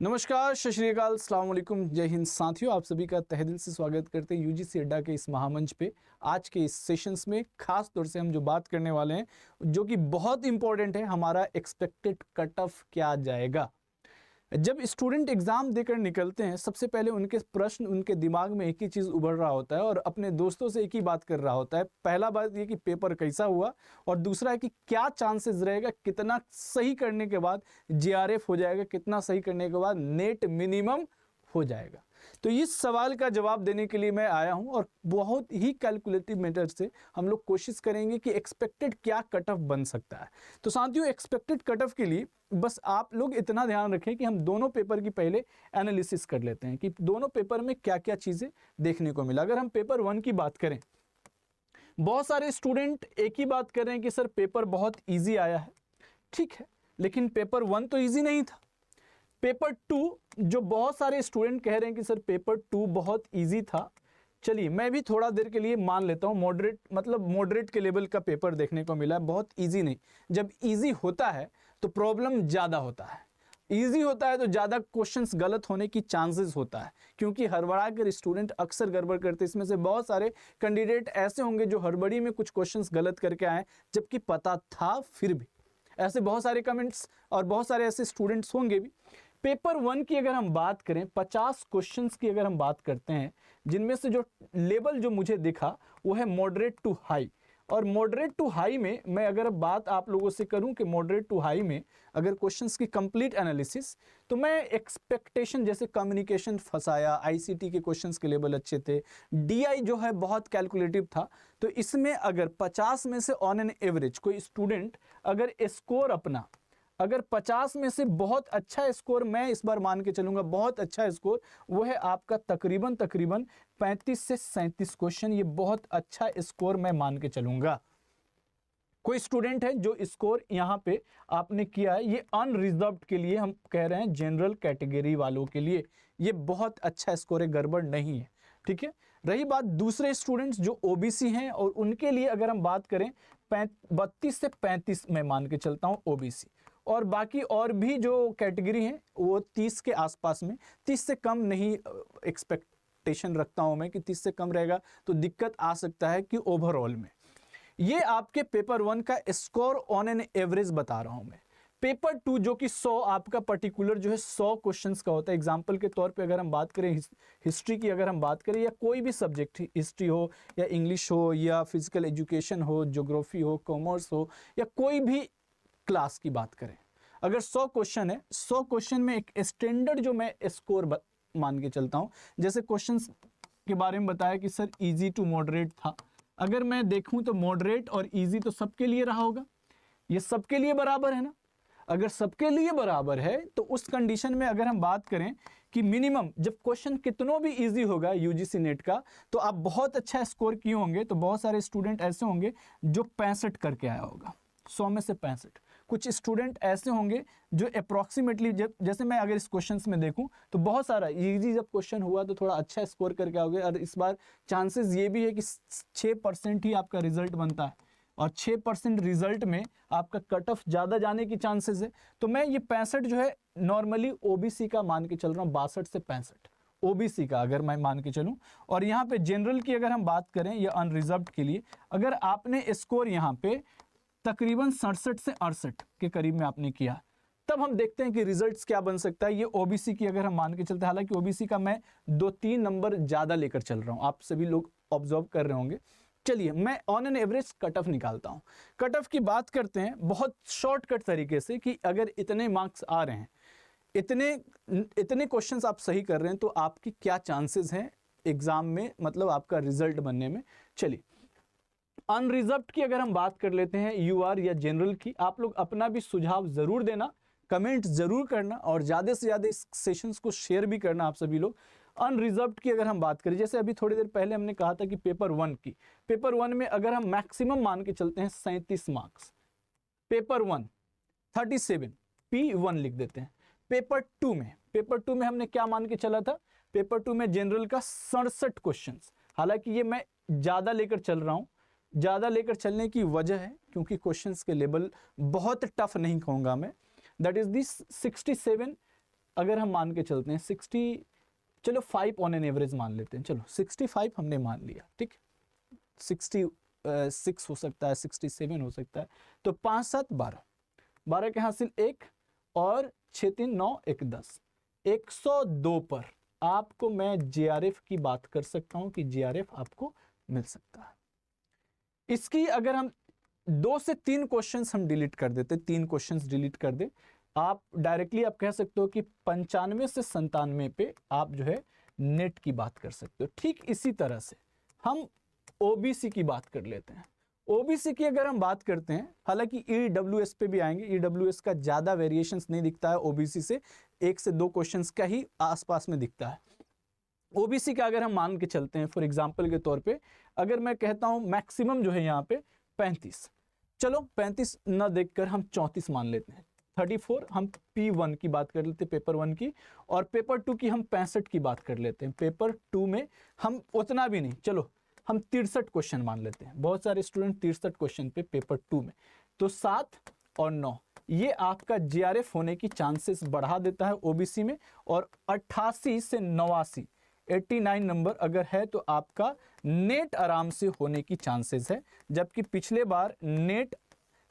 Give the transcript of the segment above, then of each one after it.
नमस्कार, सत श्री अकाल, अस्सलाम वालेकुम, जय हिंद साथियों। आप सभी का तहे दिल से स्वागत करते हैं यूजीसी अड्डा के इस महामंच पे। आज के इस सेशंस में खास तौर से हम जो बात करने वाले हैं, जो कि बहुत इंपॉर्टेंट है, हमारा एक्सपेक्टेड कट ऑफ क्या जाएगा। जब स्टूडेंट एग्ज़ाम देकर निकलते हैं, सबसे पहले उनके प्रश्न, उनके दिमाग में एक ही चीज़ उभर रहा होता है और अपने दोस्तों से एक ही बात कर रहा होता है। पहला बात ये कि पेपर कैसा हुआ, और दूसरा है कि क्या चांसेस रहेगा, कितना सही करने के बाद जीआरएफ हो जाएगा, कितना सही करने के बाद नेट मिनिमम हो जाएगा। तो इस सवाल का जवाब देने के लिए मैं आया हूं और बहुत ही कैलकुलेटिव मेथड से हम लोग कोशिश करेंगे कि एक्सपेक्टेड क्या कट ऑफ बन सकता है। तो साथियों, एक्सपेक्टेड कट ऑफ के लिए बस आप लोग इतना ध्यान रखें कि हम दोनों पेपर की पहले एनालिसिस कर लेते हैं कि दोनों पेपर में क्या क्या चीज़ें देखने को मिला। अगर हम पेपर 1 की बात करें, बहुत सारे स्टूडेंट एक ही बात कर रहे हैं कि सर पेपर बहुत ईजी आया है। ठीक है, लेकिन पेपर 1 तो ईजी नहीं था। पेपर 2 जो बहुत सारे स्टूडेंट कह रहे हैं कि सर पेपर 2 बहुत इजी था, चलिए मैं भी थोड़ा देर के लिए मान लेता हूँ मॉडरेट के लेवल का पेपर देखने को मिला है, बहुत इजी नहीं। जब इजी होता है तो प्रॉब्लम ज़्यादा होता है, इजी होता है तो ज़्यादा क्वेश्चंस गलत होने की चांसेस होता है, क्योंकि हड़बड़ा कर स्टूडेंट अक्सर गड़बड़ करते हैं। इसमें से बहुत सारे कैंडिडेट ऐसे होंगे जो हड़बड़ी में कुछ क्वेश्चंस गलत करके आए, जबकि पता था फिर भी। ऐसे बहुत सारे कमेंट्स और बहुत सारे ऐसे स्टूडेंट्स होंगे भी। पेपर 1 की अगर हम बात करें, 50 क्वेश्चंस की अगर हम बात करते हैं, जिनमें से जो लेवल जो मुझे दिखा वो है मॉडरेट टू हाई। और मॉडरेट टू हाई में मैं अगर बात आप लोगों से करूं कि मॉडरेट टू हाई में अगर क्वेश्चंस की कंप्लीट एनालिसिस, तो मैं एक्सपेक्टेशन जैसे कम्युनिकेशन फंसाया, आईसीटी के क्वेश्चंस के लेवल अच्छे थे, डीआई जो है बहुत कैलकुलेटिव था। तो इसमें अगर 50 में से ऑन एन एवरेज कोई स्टूडेंट अगर स्कोर अपना, अगर 50 में से बहुत अच्छा स्कोर, मैं इस बार मान के चलूंगा बहुत अच्छा स्कोर, वो है आपका तकरीबन 35 से 37 क्वेश्चन। ये बहुत अच्छा स्कोर मैं मान के चलूंगा। कोई स्टूडेंट है जो स्कोर यहाँ पे आपने किया है, ये अनरिजर्व्ड के लिए हम कह रहे हैं, जनरल कैटेगरी वालों के लिए ये बहुत अच्छा स्कोर है, गड़बड़ नहीं है। ठीक है, रही बात दूसरे स्टूडेंट्स जो ओबीसी हैं, और उनके लिए अगर हम बात करें 32 से 35 मैं मान के चलता हूँ ओबीसी, और बाकी और भी जो कैटेगरी हैं वो 30 के आसपास में, 30 से कम नहीं एक्सपेक्टेशन रखता हूं मैं कि 30 से कम रहेगा तो दिक्कत आ सकता है कि ओवरऑल में। ये आपके पेपर 1 का स्कोर ऑन एन एवरेज बता रहा हूं मैं। पेपर 2 जो कि 100 आपका पर्टिकुलर जो है 100 क्वेश्चंस का होता है। एग्जांपल के तौर पे अगर हम बात करें हिस्ट्री की, अगर हम बात करें या कोई भी सब्जेक्ट, हिस्ट्री हो या इंग्लिश हो या फिजिकल एजुकेशन हो, ज्योग्राफी हो, कॉमर्स हो, या कोई भी क्लास की बात करें, अगर 100 क्वेश्चन है, 100 क्वेश्चन में एक स्टैंडर्ड जो मैं स्कोर मान के चलता हूं, जैसे क्वेश्चंस के बारे में बताया कि सर इजी टू मॉडरेट था। अगर मैं देखूं तो मॉडरेट और इजी तो सबके लिए रहा होगा, ये सबके लिए बराबर है ना। अगर सबके लिए बराबर है तो उस कंडीशन में अगर हम बात करें कि मिनिमम जब क्वेश्चन कितनों भी इजी होगा यूजीसी नेट का, तो आप बहुत अच्छा स्कोर किए होंगे, तो बहुत सारे स्टूडेंट ऐसे होंगे जो 65 करके आया होगा, 100 में से 65। कुछ स्टूडेंट ऐसे होंगे जो अप्रॉक्सीमेटली, जैसे मैं अगर इस क्वेश्चंस में देखूं तो बहुत सारा इजी जब क्वेश्चन हुआ तो थोड़ा अच्छा स्कोर करके आओगे, और इस बार चांसेस ये भी है कि 6% ही आपका रिजल्ट बनता है, और 6% रिजल्ट में आपका कट ऑफ ज़्यादा जाने की चांसेस है। तो मैं ये 65 जो है नॉर्मली ओबीसी का मान के चल रहा हूँ, 62 से 65 ओबीसी का अगर मैं मान के चलूँ। और यहाँ पे जनरल की अगर हम बात करें या अनरिजर्व्ड के लिए, अगर आपने स्कोर यहाँ पे तकरीबन 67 से 68 के करीब में आपने किया, तब हम देखते हैं कि रिजल्ट्स क्या बन सकता है। ये ओबीसी की अगर हम मान के चलते हैं, हालांकि ओबीसी का मैं 2-3 नंबर ज़्यादा लेकर चल रहा हूँ, आप सभी लोग ऑब्जर्व कर रहे होंगे। चलिए मैं on an average cut off निकालता हूँ। कट ऑफ की बात करते हैं बहुत शॉर्टकट तरीके से कि अगर इतने मार्क्स आ रहे हैं, इतने क्वेश्चंस आप सही कर रहे हैं, तो आपकी क्या चांसेस हैं एग्जाम में, मतलब आपका रिजल्ट बनने में। चलिए अनरिजर्व्ड की अगर हम बात कर लेते हैं, यूआर या जनरल की, आप लोग अपना भी सुझाव जरूर देना, कमेंट जरूर करना, और ज़्यादा से ज़्यादा इस सेशंस को शेयर भी करना आप सभी लोग। अनरिजर्व्ड की अगर हम बात करें, जैसे अभी थोड़ी देर पहले हमने कहा था कि पेपर 1 की, पेपर 1 में अगर हम मैक्सिमम मान के चलते हैं 37 मार्क्स, पेपर 1 37 P1 लिख देते हैं। पेपर 2 में हमने क्या मान के चला था, पेपर 2 में जनरल का 67 क्वेश्चन। हालांकि ये मैं ज़्यादा लेकर चल रहा हूँ, ज़्यादा लेकर चलने की वजह है क्योंकि क्वेश्चंस के लेवल बहुत टफ नहीं कहूँगा मैं, दैट इज़ दिस 67 अगर हम मान के चलते हैं 60, चलो 5 ऑन एन एवरेज मान लेते हैं, चलो 65 हमने मान लिया, ठीक, 66 हो सकता है, 67 हो सकता है, तो 5 7 12, 12 के हासिल 1 और 6 3 9 1 10, 102 पर आपको मैं JRF की बात कर सकता हूं कि JRF आपको मिल सकता है। इसकी अगर हम 2 से 3 क्वेश्चंस हम डिलीट कर देते, 3 क्वेश्चंस डिलीट कर दे, आप डायरेक्टली आप कह सकते हो कि 95 से 97 पे आप जो है नेट की बात कर सकते हो। ठीक इसी तरह से हम OBC की बात कर लेते हैं। OBC की अगर हम बात करते हैं, हालांकि EWS पे भी आएंगे, EWS का ज़्यादा वेरिएशंस नहीं दिखता है OBC से, 1 से 2 क्वेश्चंस का ही आसपास में दिखता है। OBC का अगर हम मान के चलते हैं फॉर एग्जाम्पल के तौर पे, अगर मैं कहता हूं मैक्सिमम जो है यहाँ पे 35, चलो 35 न देखकर हम 34 मान लेते हैं, 34 हम P1 की बात कर लेते हैं, पेपर 1 की, और पेपर 2 की हम 65 की बात कर लेते हैं। पेपर 2 में हम उतना भी नहीं, चलो हम 63 क्वेश्चन मान लेते हैं, बहुत सारे स्टूडेंट 63 क्वेश्चन पे पेपर 2 में, तो 7 और 9 ये आपका JRF होने की चांसेस बढ़ा देता है OBC में। और 88 से 89 89 नंबर अगर है तो आपका नेट आराम से होने की चांसेस है, जबकि पिछले बार नेट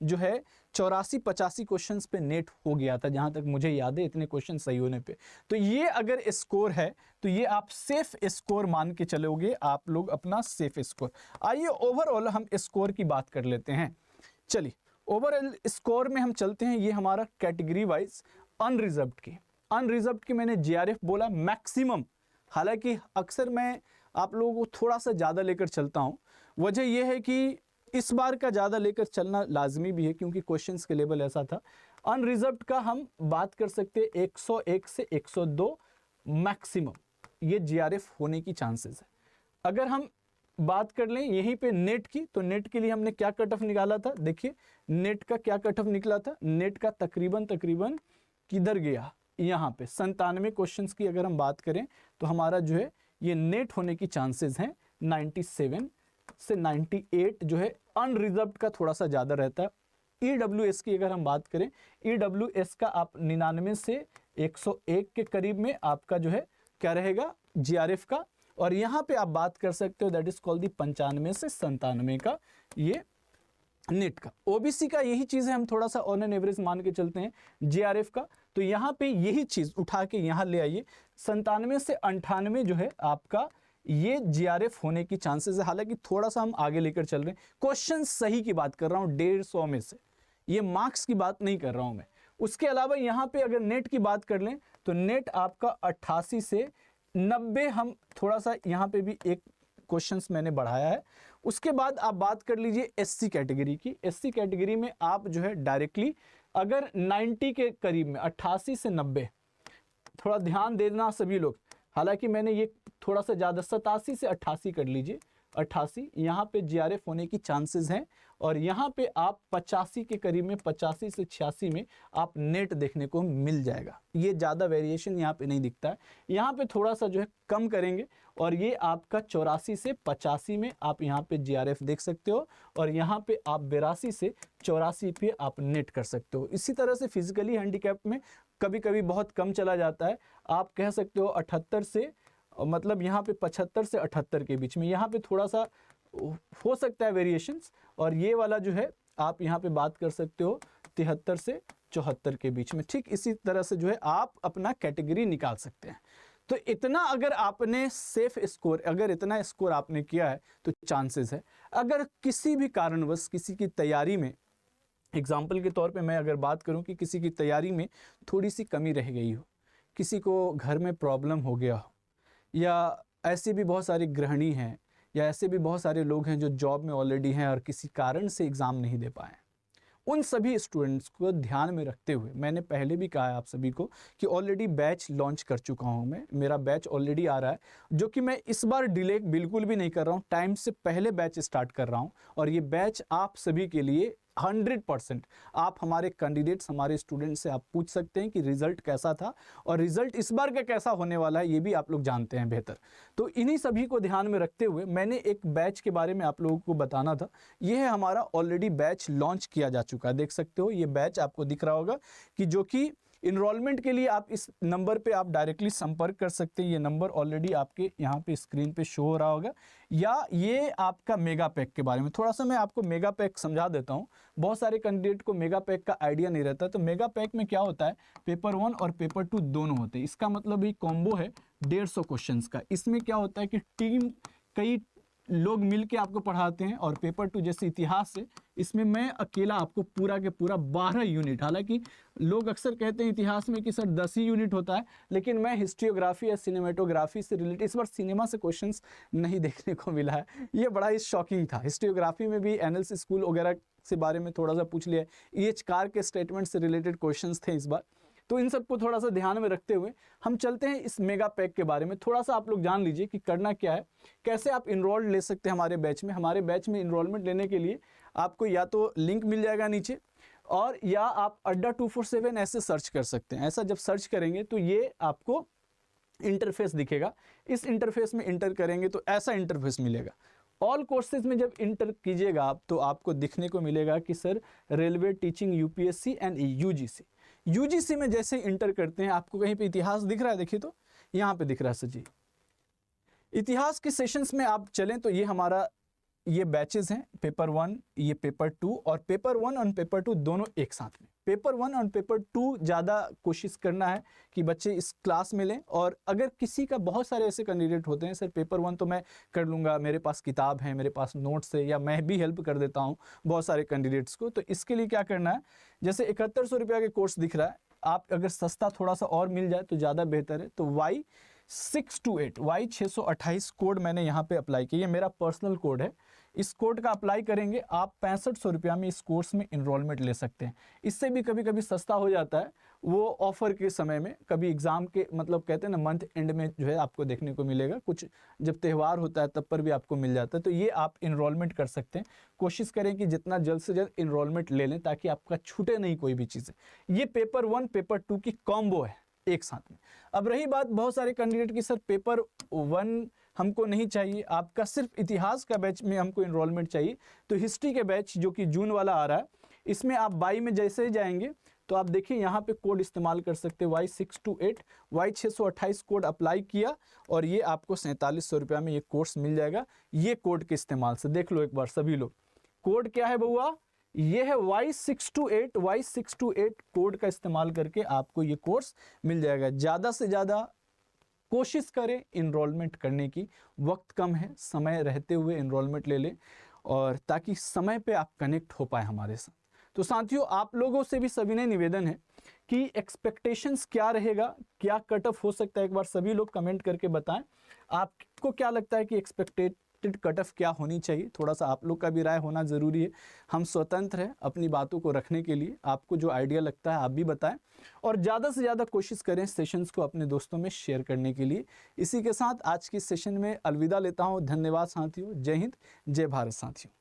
जो है 84-85 क्वेश्चंस पे नेट हो गया था, जहां तक मुझे याद है, इतने क्वेश्चन सही होने पे। तो ये अगर स्कोर है तो ये आप सेफ स्कोर मान के चलोगे, आप लोग अपना सेफ स्कोर। आइए ओवरऑल हम स्कोर की बात कर लेते हैं। चलिए ओवरऑल स्कोर में हम चलते हैं। ये हमारा कैटेगरी वाइज अनरिजर्व्ड की मैंने JRF बोला मैक्सिमम, हालांकि अक्सर मैं आप लोगों को थोड़ा सा ज़्यादा लेकर चलता हूँ, वजह यह है कि इस बार का ज़्यादा लेकर चलना लाजमी भी है क्योंकि क्वेश्चंस के लेवल ऐसा था। अनरिजर्व्ड का हम बात कर सकते हैं 101 से 102 मैक्सिमम, ये JRF होने की चांसेस है। अगर हम बात कर लें यहीं पे नेट की, तो नेट के लिए हमने क्या कट ऑफ निकाला था, देखिए नेट का क्या कट ऑफ निकला था, नेट का तकरीबन किधर गया, यहाँ पे 97 क्वेश्चंस की अगर हम बात करें तो हमारा जो है ये नेट होने की चांसेस हैं 97 से 98 जो है। अनरिजर्व्ड का थोड़ा सा ज़्यादा रहता है। EWS की अगर हम बात करें, EWS का आप 99 से 101 के करीब में आपका जो है क्या रहेगा JRF का, और यहाँ पे आप बात कर सकते हो दैट इज कॉल्ड दी 95 से 97 का ये नेट का। OBC का यही चीज़ है, हम थोड़ा सा ऑन एन एवरेज मान के चलते हैं JRF का, तो यहाँ पे यही चीज़ उठा के यहाँ ले आइए, 97 से 98 जो है आपका ये JRF होने की चांसेस है। हालांकि थोड़ा सा हम आगे लेकर चल रहे हैं, क्वेश्चन सही की बात कर रहा हूँ 150 में से, ये मार्क्स की बात नहीं कर रहा हूँ मैं। उसके अलावा यहाँ पे अगर नेट की बात कर लें तो नेट आपका 88 से 90, हम थोड़ा सा यहाँ पे भी एक क्वेश्चंस मैंने बढ़ाया है। उसके बाद आप बात कर लीजिए SC कैटेगरी की। SC कैटेगरी में आप जो है डायरेक्टली अगर 90 के करीब में 88 से 90, थोड़ा ध्यान देना सभी लोग, हालांकि मैंने ये थोड़ा सा ज़्यादा 87 से 88 कर लीजिए, 88 यहाँ पे JRF होने की चांसेस हैं। और यहाँ पे आप 85 के करीब में, 85 से 86 में आप नेट देखने को मिल जाएगा। ये ज़्यादा वेरिएशन यहाँ पे नहीं दिखता है, यहाँ पे थोड़ा सा जो है कम करेंगे और ये आपका 84 से 85 में आप यहाँ पे JRF देख सकते हो, और यहाँ पे आप 82 से 84 पे आप नेट कर सकते हो। इसी तरह से फिजिकली हैंडीकैप में कभी कभी बहुत कम चला जाता है, आप कह सकते हो 78 से, मतलब यहाँ पे 75 से 78 के बीच में, यहाँ पे थोड़ा सा हो सकता है वेरिएशंस। और ये वाला जो है आप यहाँ पे बात कर सकते हो 73 से 74 के बीच में। ठीक इसी तरह से जो है आप अपना कैटेगरी निकाल सकते हैं। तो इतना अगर आपने सेफ स्कोर, अगर इतना स्कोर आपने किया है तो चांसेस है। अगर किसी भी कारणवश किसी की तैयारी में, एग्जाम्पल के तौर पे मैं अगर बात करूं कि किसी की तैयारी में थोड़ी सी कमी रह गई हो, किसी को घर में प्रॉब्लम हो गया हो, या ऐसे भी बहुत सारी गृहिणी हैं, या ऐसे भी बहुत सारे लोग हैं जो जॉब में ऑलरेडी हैं और किसी कारण से एग्ज़ाम नहीं दे पाए, उन सभी स्टूडेंट्स को ध्यान में रखते हुए मैंने पहले भी कहा है आप सभी को कि ऑलरेडी बैच लॉन्च कर चुका हूं मैं, मेरा बैच ऑलरेडी आ रहा है, जो कि मैं इस बार डिले बिल्कुल भी नहीं कर रहा हूं, टाइम से पहले बैच स्टार्ट कर रहा हूं। और ये बैच आप सभी के लिए 100%, आप हमारे कैंडिडेट्स, हमारे स्टूडेंट से आप पूछ सकते हैं कि रिजल्ट कैसा था, और रिजल्ट इस बार का कैसा होने वाला है ये भी आप लोग जानते हैं बेहतर। तो इन्हीं सभी को ध्यान में रखते हुए मैंने एक बैच के बारे में आप लोगों को बताना था। ये है हमारा ऑलरेडी बैच लॉन्च किया जा चुका है, देख सकते हो ये बैच आपको दिख रहा होगा कि जो कि इनरोलमेंट के लिए आप इस नंबर पे आप डायरेक्टली संपर्क कर सकते हैं। ये नंबर ऑलरेडी आपके यहाँ पे स्क्रीन पे शो हो रहा होगा। या ये आपका मेगा पैक के बारे में थोड़ा सा मैं आपको मेगा पैक समझा देता हूँ। बहुत सारे कैंडिडेट को मेगा पैक का आइडिया नहीं रहता। तो मेगा पैक में क्या होता है, पेपर 1 और पेपर 2 दोनों होते हैं। इसका मतलब ये कॉम्बो है 150 क्वेश्चंस का। इसमें क्या होता है कि टीम कई लोग मिलके आपको पढ़ाते हैं। और पेपर 2 जैसे इतिहास है, इसमें मैं अकेला आपको पूरा के पूरा 12 यूनिट, हालांकि लोग अक्सर कहते हैं इतिहास में कि सर 10 ही यूनिट होता है, लेकिन मैं हिस्ट्रियोग्राफी या सिनेमेटोग्राफी से रिलेटेड, इस बार सिनेमा से क्वेश्चंस नहीं देखने को मिला है, ये बड़ा ही शॉकिंग था। हिस्ट्रियोग्राफी में भी एनएल्स स्कूल वगैरह से बारे में थोड़ा सा पूछ लिया, EH कार के स्टेटमेंट से रिलेटेड क्वेश्चंस थे इस बार। तो इन सबको थोड़ा सा ध्यान में रखते हुए हम चलते हैं इस मेगा पैक के बारे में। थोड़ा सा आप लोग जान लीजिए कि करना क्या है, कैसे आप इनरोल ले सकते हैं हमारे बैच में। हमारे बैच में इनरोलमेंट लेने के लिए आपको या तो लिंक मिल जाएगा नीचे, और या आप अड्डा 247 ऐसे सर्च कर सकते हैं। ऐसा जब सर्च करेंगे तो ये आपको इंटरफेस दिखेगा। इस इंटरफेस में इंटर करेंगे तो ऐसा इंटरफेस मिलेगा। ऑल कोर्सेज में जब इंटर कीजिएगा आप, तो आपको दिखने को मिलेगा कि sir railway teaching UPSC and UGC. UGC में जैसे इंटर करते हैं, आपको कहीं पे इतिहास दिख रहा है, देखिए तो यहाँ पे दिख रहा है सर जी। इतिहास के सेशंस में आप चलें तो ये हमारा ये बैचेस हैं, पेपर 1, ये पेपर 2, और पेपर 1 और पेपर 2 दोनों एक साथ में। पेपर 1 और पेपर 2 ज़्यादा कोशिश करना है कि बच्चे इस क्लास में लें। और अगर किसी का, बहुत सारे ऐसे कैंडिडेट होते हैं सर पेपर 1 तो मैं कर लूँगा, मेरे पास किताब है, मेरे पास नोट्स है, या मैं भी हेल्प कर देता हूँ बहुत सारे कैंडिडेट्स को। तो इसके लिए क्या करना है, जैसे 7100 रुपया के कोर्स दिख रहा है, आप अगर सस्ता थोड़ा सा और मिल जाए तो ज़्यादा बेहतर है। तो Y628 Y628 कोड मैंने यहाँ पे अप्लाई किया, ये मेरा पर्सनल कोड है। इस कोड का अप्लाई करेंगे, आप 6500 रुपया में इस कोर्स में इनरोलमेंट ले सकते हैं। इससे भी कभी कभी सस्ता हो जाता है, वो ऑफर के समय में, कभी एग्जाम के मतलब कहते हैं ना मंथ एंड में जो है आपको देखने को मिलेगा, कुछ जब त्यौहार होता है तब पर भी आपको मिल जाता है। तो ये आप इनरोलमेंट कर सकते हैं। कोशिश करें कि जितना जल्द से जल्द इनरोलमेंट ले लें ताकि आपका छूटे नहीं कोई भी चीज़ें। ये पेपर 1 पेपर 2 की कॉम्बो है एक साथ में। अब रही बात बहुत सारे कैंडिडेट की, सर पेपर 1 हमको नहीं चाहिए, आपका सिर्फ इतिहास का बैच में हमको इनरोलमेंट चाहिए। तो हिस्ट्री के बैच जो कि जून वाला आ रहा है, इसमें आप बाई में जैसे ही जाएंगे तो आप देखिए यहाँ पे कोड इस्तेमाल कर सकते हैं Y628 Y628 कोड अप्लाई किया, और ये आपको 4700 रुपया में ये कोर्स मिल जाएगा। ये कोड के इस्तेमाल से देख लो एक बार सभी लोग, कोड क्या है बउआ, ये है Y628 कोड का इस्तेमाल करके आपको ये कोर्स मिल जाएगा। ज़्यादा से ज़्यादा कोशिश करें इनरोलमेंट करने की, वक्त कम है, समय रहते हुए इनरोलमेंट ले लें, और ताकि समय पे आप कनेक्ट हो पाए हमारे साथ। तो साथियों, आप लोगों से भी सविनय निवेदन है कि एक्सपेक्टेशंस क्या रहेगा, क्या कट ऑफ हो सकता है, एक बार सभी लोग कमेंट करके बताएं। आपको क्या लगता है कि एक्सपेक्टेड कट ऑफ क्या होनी चाहिए? थोड़ा सा आप लोग का भी राय होना ज़रूरी है। हम स्वतंत्र हैं अपनी बातों को रखने के लिए, आपको जो आइडिया लगता है आप भी बताएं, और ज़्यादा से ज़्यादा कोशिश करें सेशंस को अपने दोस्तों में शेयर करने के लिए। इसी के साथ आज की सेशन में अलविदा लेता हूँ। धन्यवाद साथियों, जय हिंद, जय भारत साथियों।